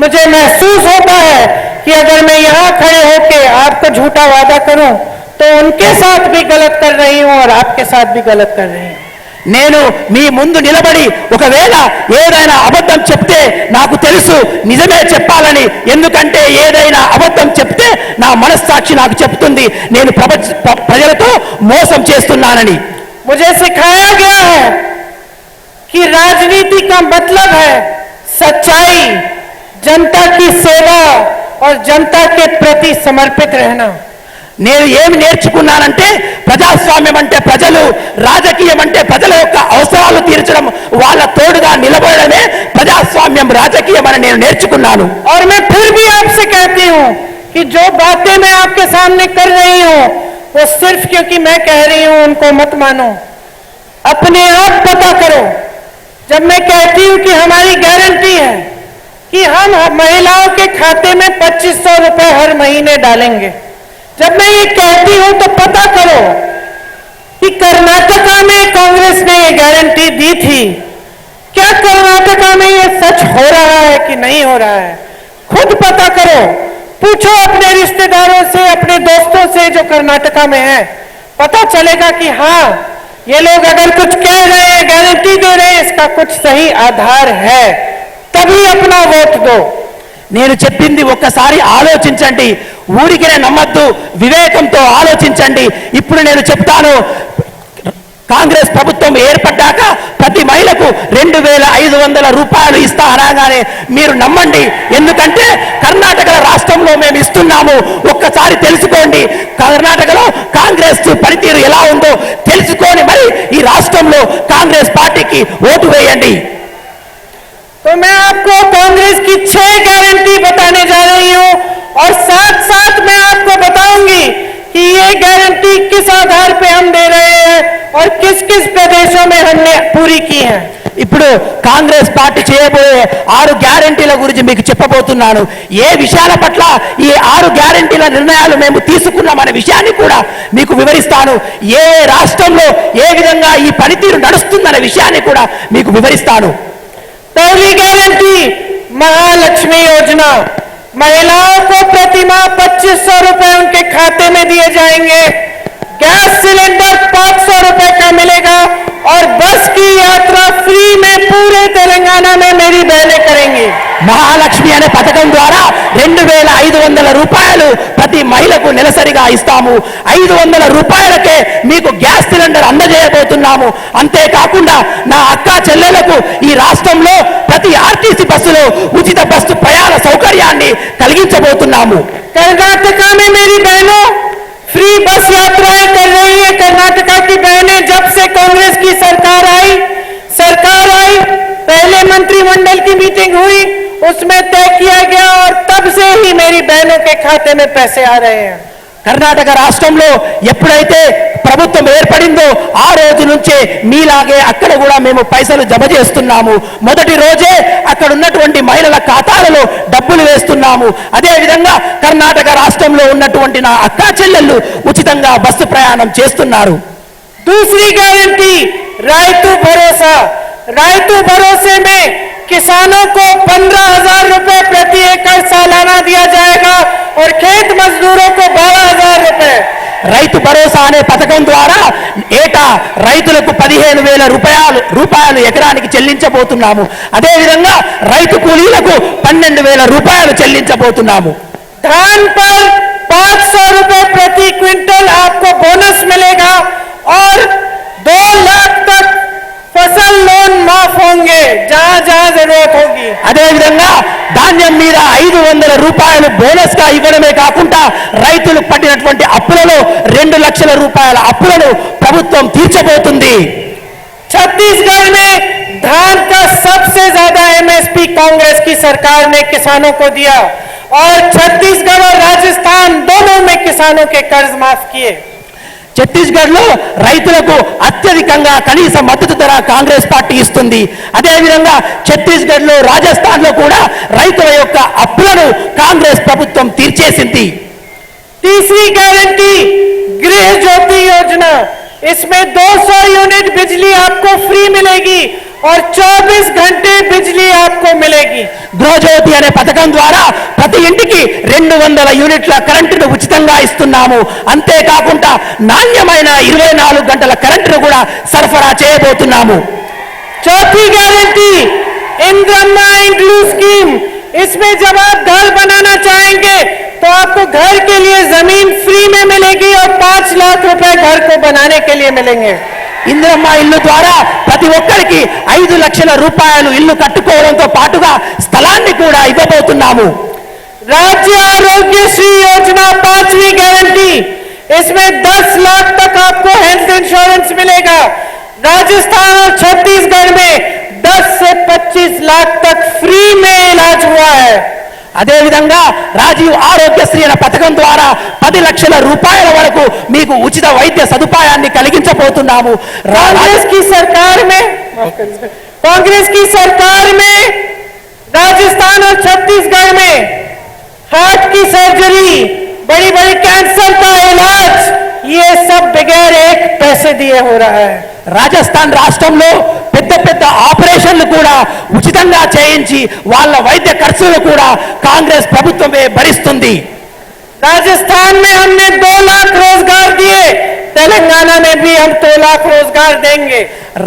B: मुझे महसूस होता है कि अगर मैं यहाँ खड़े होकर आपको झूठा वादा करूं तो उनके साथ भी गलत कर रही हूं और आपके साथ भी गलत कर रही हूं.
C: నేను మీ ముందు నిలబడి ఒకవేళ ఏదైనా అబద్ధం చెప్తే నాకు తెలుసు నిజమే చెప్పాలని. ఎందుకంటే ఏదైనా అబద్ధం చెప్తే నా మనస్సాక్షి నాకు చెప్తుంది నేను ప్రజలతో మోసం చేస్తున్నానని.
B: मुझे सिखाया गया है कि राजनीति का मतलब है सच्चाई, जनता की सेवा और जनता के प्रति समर्पित रहना.
C: నేను ఏమి నేర్చుకున్నానంటే ప్రజాస్వామ్యం అంటే ప్రజలు, రాజకీయం అంటే ప్రజల యొక్క అవసరాలు తీర్చడం, వాళ్ళ తోడుగా నిలబడమే ప్రజాస్వామ్యం, రాజకీయం అని నేను నేర్చుకున్నాను.
B: और मैं फिर भी आपसे कहती हूं कि जो बातें मैं आपके सामने कर रही हूं वो सिर्फ क्योंकि मैं कह रही हूं उनको मत मानो. अपने आप पता करो. जब मैं कहती हूं कि हमारी गारंटी है कि हम महिलाओं के खाते में 2500 रुपए हर महीने डालेंगे, जब मैं ये कहती हूं तो पता करो कि कर्नाटका में कांग्रेस ने ये गारंटी दी थी. क्या कर्नाटका में ये सच हो रहा है कि नहीं हो रहा है? खुद पता करो. पूछो अपने रिश्तेदारों से, अपने दोस्तों से जो कर्नाटका में है, पता चलेगा कि हाँ, ये लोग अगर कुछ कह रहे हैं, गारंटी दे रहे हैं, इसका कुछ सही आधार है, तभी अपना वोट दो।
C: నేను చెప్పింది ఒక్కసారి ఆలోచించండి, ఊరికినే నమ్మద్దు, వివేకంతో ఆలోచించండి. ఇప్పుడు నేను చెప్తాను, కాంగ్రెస్ ప్రభుత్వం ఏర్పడ్డాక ప్రతి మహిళకు 2500 రూపాయలు ఇస్తా అనగానే మీరు నమ్మండి. ఎందుకంటే కర్ణాటక రాష్ట్రంలో మేము ఇస్తున్నాము. ఒక్కసారి తెలుసుకోండి, కర్ణాటకలో కాంగ్రెస్ పనితీరు ఎలా ఉందో తెలుసుకొని మరి ఈ రాష్ట్రంలో కాంగ్రెస్ పార్టీకి ఓటు వేయండి.
B: तो मैं आपको कांग्रेस की 6 गारंटी बताने जा रही हूं और साथ साथ मैं आपको बताऊंगी कि ये गारंटी किस आधार पे हम दे रहे हैं और किस किस प्रदेशों में हमने पूरी की है।
C: ఇప్పుడు కాంగ్రెస్ పార్టీ చేయబోయే 6 గ్యారెంటీల గురించి మీకు చెప్పబోతున్నాను. ఏ విషయాల పట్ల ఈ 6 గ్యారెంటీల నిర్ణయాలు మేము తీసుకున్నామనే విషయాన్ని కూడా మీకు వివరిస్తాను. ఏ రాష్ట్రంలో ఏ విధంగా ఈ పనితీరు నడుస్తుందనే విషయాన్ని కూడా మీకు వివరిస్తాను.
B: पहली गारंटी, महालक्ष्मी योजना। महिलाओं को प्रतिमाह 2500 रुपए उनके खाते में दिए जाएंगे। गैस सिलेंडर 500 रुपए का मिलेगा और बस की यात्रा फ्री में पूरे तेलंगाना में मेरी बहनें करेंगी।
C: మహాలక్ష్మి అనే పథకం ద్వారా 2500 రూపాయలు ప్రతి మహిళకు నెలసరిగా ఇస్తాము. 500 రూపాయలకే మీకు గ్యాస్ సిలిండర్ అందజేయబోతున్నాము. అంతేకాకుండా నా అక్క చెల్లెలకు ఈ రాష్ట్రంలో ప్రతి ఆర్టీసీ బస్సులో ఉచిత బస్సు ప్రయాణ సౌకర్యాన్ని కలిగించబోతున్నాము.
B: कर्नाटका में मेरी बहनों फ्री बस यात्राएं कर रही है। कर्नाटका की बहनें जब से कांग्रेस की सरकार आई, पहले मंत्रिमंडल की मीटिंग हुई, उसमें तय किया गया और तब से ही मेरी बहनों के खाते में पैसे आ रहे हैं।
C: కర్ణాటక రాష్ట్రంలో ఎప్పుడైతే ప్రభుత్వం ఏర్పడిందో ఆ రోజు నుంచే మీలాగే అక్కడ కూడా మేము పైసలు జమ చేస్తున్నాము. మొదటి రోజే అక్కడ ఉన్నటువంటి మహిళల ఖాతాలలో డబ్బులు వేస్తున్నాము. అదే విధంగా కర్ణాటక రాష్ట్రంలో ఉన్నటువంటి నా అక్కా చెల్లెళ్ళు ఉచితంగా బస్సు ప్రయాణం చేస్తున్నారు.
B: दूसरी गारंटी, रायतु भरोसा। रायतु भरोसे में किसानों को 15,000 रुपए प्रति एकड़ सालाना दिया जाएगा और खेत मजदूरों को 12,000 रुपए।
C: రైతు భరోసా అనే పథకం ద్వారా ఏటా రైతులకు 15,000 రూపాయలు ఎకరానికి చెల్లించబోతున్నాము. అదే విధంగా రైతు కూలీలకు 12,000 రూపాయలు చెల్లించబోతున్నాము.
B: धान पर 500 रुपए प्रति क्विंटल आपको बोनस मिलेगा और 2 लाख तक फसल लोन माफ होंगे जहां जहां जरूरत होगी।
C: అదే విధంగా ధాన్యం మీద 500 రూపాయలు బోనస్ గా ఇవ్వడమే కాకుండా రైతులు పట్టినటువంటి అప్పులలో 2 లక్షల రూపాయల అప్పులను ప్రభుత్వం తీర్చబోతుంది.
B: छत्तीसगढ़ में धान का सबसे ज्यादा एमएसपी कांग्रेस की सरकार ने किसानों को दिया और छत्तीसगढ़ और राजस्थान दोनों में किसानों के कर्ज माफ किए।
C: ఛత్తీస్గఢ్ లో రైతులకు అత్యధికంగా కనీస మద్దతు ధర కాంగ్రెస్ పార్టీ ఇస్తుంది. అదే విధంగా ఛత్తీస్గఢ్ లో రాజస్థాన్ లో కూడా రైతుల యొక్క అప్పులను కాంగ్రెస్ ప్రభుత్వం తీర్చేసింది.
B: तीसरी गारंटी, गृह ज्योति योजना। इसमें 200 यूनिट बिजली आपको फ्री मिलेगी और 24 घंटे बिजली आपको मिलेगी।
C: గృహజ్యోతి అనే పథకం ద్వారా ప్రతి ఇంటికి 200 యూనిట్ల కరెంటును ఉచితంగా ఇస్తున్నాము. అంతేకాకుండా నాణ్యమైన 24 గంటల కరెంటును కూడా సరఫరా చేయబోతున్నాము.
B: चौथी गारंटी, इंद्रम्मा इंक्लू स्कीम। इसमें जब आप घर बनाना चाहेंगे तो आपको घर के लिए जमीन फ्री में मिलेगी और 5 लाख रुपए घर को बनाने के लिए मिलेंगे।
C: ఇందిరమ్మ ఇల్లు ద్వారా ప్రతి ఒక్కరికి 5 లక్షల రూపాయలు ఇల్లు కట్టుకోవడంతో పాటుగా స్థలాన్ని కూడా ఇవ్వబోతున్నాము.
B: राज्य आरोग्य श्री योजना 5वीं गारंटी। इसमें 10 लाख तक आपको हेल्थ इंश्योरेंस मिलेगा। राजस्थान और छत्तीसगढ़ में 10 से 25 लाख तक फ्री में इलाज हुआ है।
C: అదే విధంగా రాజీవ్ ఆరోగ్యశ్రీ అనే పథకం ద్వారా 10 లక్షల రూపాయల వరకు మీకు ఉచిత వైద్య సదుపాయాన్ని కలిగించబోతున్నాము.
B: कांग्रेस की सरकार में राजस्थान और छत्तीसगढ़ में हार्ट की सर्जरी, बड़ी बड़ी कैंसर का इलाज, ये सब बगैर एक पैसे दिए हो रहा है.
C: రాజస్థాన్ రాష్ట్రంలో పెద్ద పెద్ద ఆపరేషన్లు కూడా ఉచితంగా చేయించి వాళ్ళ వైద్య ఖర్చులు కూడా కాంగ్రెస్ ప్రభుత్వమే భరిస్తుంది.
B: राजस्थान में हमने 2 लाख रोजगार दिए, तेलंगाना में भी हम 2 लाख रोजगार देंगे।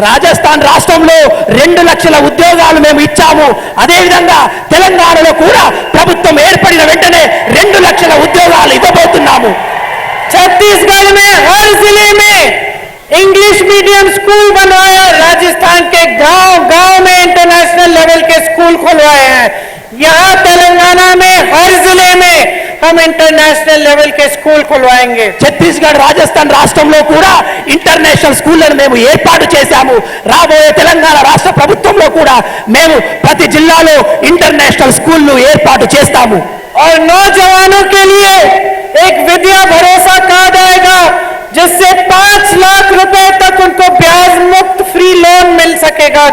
C: రాజస్థాన్ రాష్ట్రంలో 2 లక్షల ఉద్యోగాలు మేము ఇచ్చాము. అదేవిధంగా తెలంగాణలో కూడా ప్రభుత్వం ఏర్పడిన వెంటనే 2 లక్షల ఉద్యోగాలు ఇవ్వబోతున్నాము.
B: छत्तीसगढ़ में हर जिले में इंग्लिश मीडियम स्कूल बनवाया, राजस्थान के गांव गांव में इंटरनेशनल लेवल के स्कूल खुलवाए हैं। यहाँ तेलंगाना में हर जिले में हम इंटरनेशनल लेवल के स्कूल खुलवाएंगे।
C: ఛత్తీస్గఢ్ రాజస్థాన్ రాష్ట్రంలో కూడా ఇంటర్నేషనల్ స్కూళ్లను మేము ఏర్పాటు చేశాము. రాబోయే తెలంగాణ రాష్ట్ర ప్రభుత్వంలో కూడా మేము ప్రతి జిల్లాలో ఇంటర్నేషనల్ స్కూళ్లు ఏర్పాటు చేస్తాము.
B: और नौजवानों के लिए एक विद्या भरोसा कार्ड आएगा, जिससे 5 लाख रुपए तक उनको ब्याज मुक्त फ्री लोन मिल सकेगा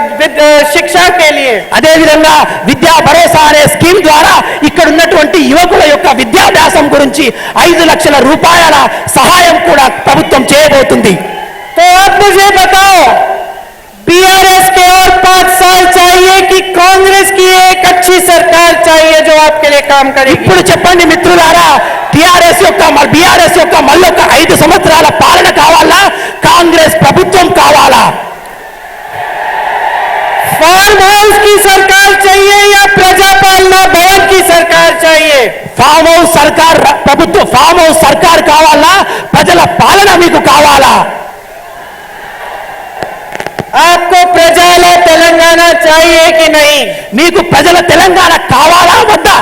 B: शिक्षा के लिए।
C: అదేవిధంగా విద్యా భరోసా అనే స్కీమ్ ద్వారా ఇక్కడ ఉన్నటువంటి యువకుల యొక్క విద్యాభ్యాసం గురించి 5 లక్షల రూపాయల సహాయం కూడా ప్రభుత్వం చేయబోతుంది.
B: तो आप मुझे बताओ, बीआरएस के और 5 साल चाहिए कि कांग्रेस की एक अच्छी सरकार चाहिए जो आपके लिए काम करेगी?
C: ఇప్పుడు చెప్పండి మిత్రులారా, టిఆర్ఎస్ యొక్క బీఆర్ఎస్ యొక్క మళ్ళొక 5 సంవత్సరాల పాలన కావాలా, కాంగ్రెస్ ప్రభుత్వం కావాలా?
B: फार्म हाउस की सरकार चाहिए या प्रजापालना भवन की सरकार चाहिए?
C: ఫామ్ హౌస్ సర్కార్ ప్రభుత్వం, ఫామ్ హౌస్ సర్కార్ కావాలా, ప్రజల పాలన మీకు కావాలా?
B: आपको प्रजाला तेलंगाना चाहिए कि नहीं?
C: మీకు ప్రజల తెలంగాణ కావాలా వద్దా?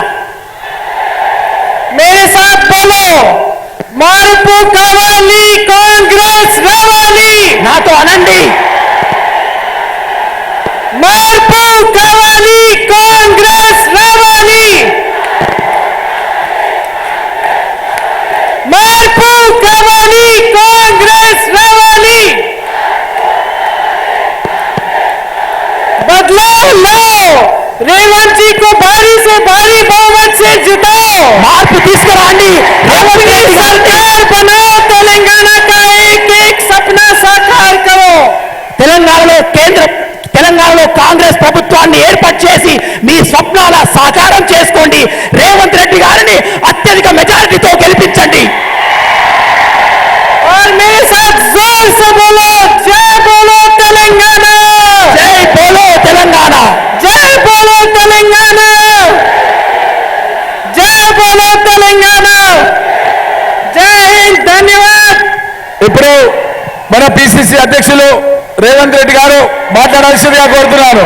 B: मेरे साथ बोलो, మార్పు కావాలి, కాంగ్రెస్ రావాలి.
C: నాతో అనండి,
B: మార్పు కావాలి, కాంగ్రెస్ రావాలి. మార్పు కావాలి, కాంగ్రెస్ రావాలి. बदलाव लाओ, रेवंत जी को भारी से भारी बहुमत से जिताओ,
C: మార్పు తీసుకురండి, రేవంత్
B: अपनी
C: రెడ్డి గారిని
B: सरकार बनाओ, तेलंगाना का एक एक सपना साकार करो.
C: తెలంగాణలో కాంగ్రెస్ ప్రభుత్వాన్ని ఏర్పాటు చేసి మీ స్వప్నాల సాకారం చేసుకోండి. రేవంత్ రెడ్డి గారిని అత్యధిక మెజారిటీతో గెలిపించండి.
B: और मेरे साथ जोर से बोलो, जय बोलो तेलंगाना,
C: జై బోలో తెలంగాణ,
B: जय बोलो तेलंगाना, जय बोलो तेलंगाना. जय हिंद, धन्यवाद.
D: ఇప్పుడు మన పిసిసి అధ్యక్షులు రేవంత్ రెడ్డి గారు మాట్లాడాల్సిందిగా కోరుతున్నాను.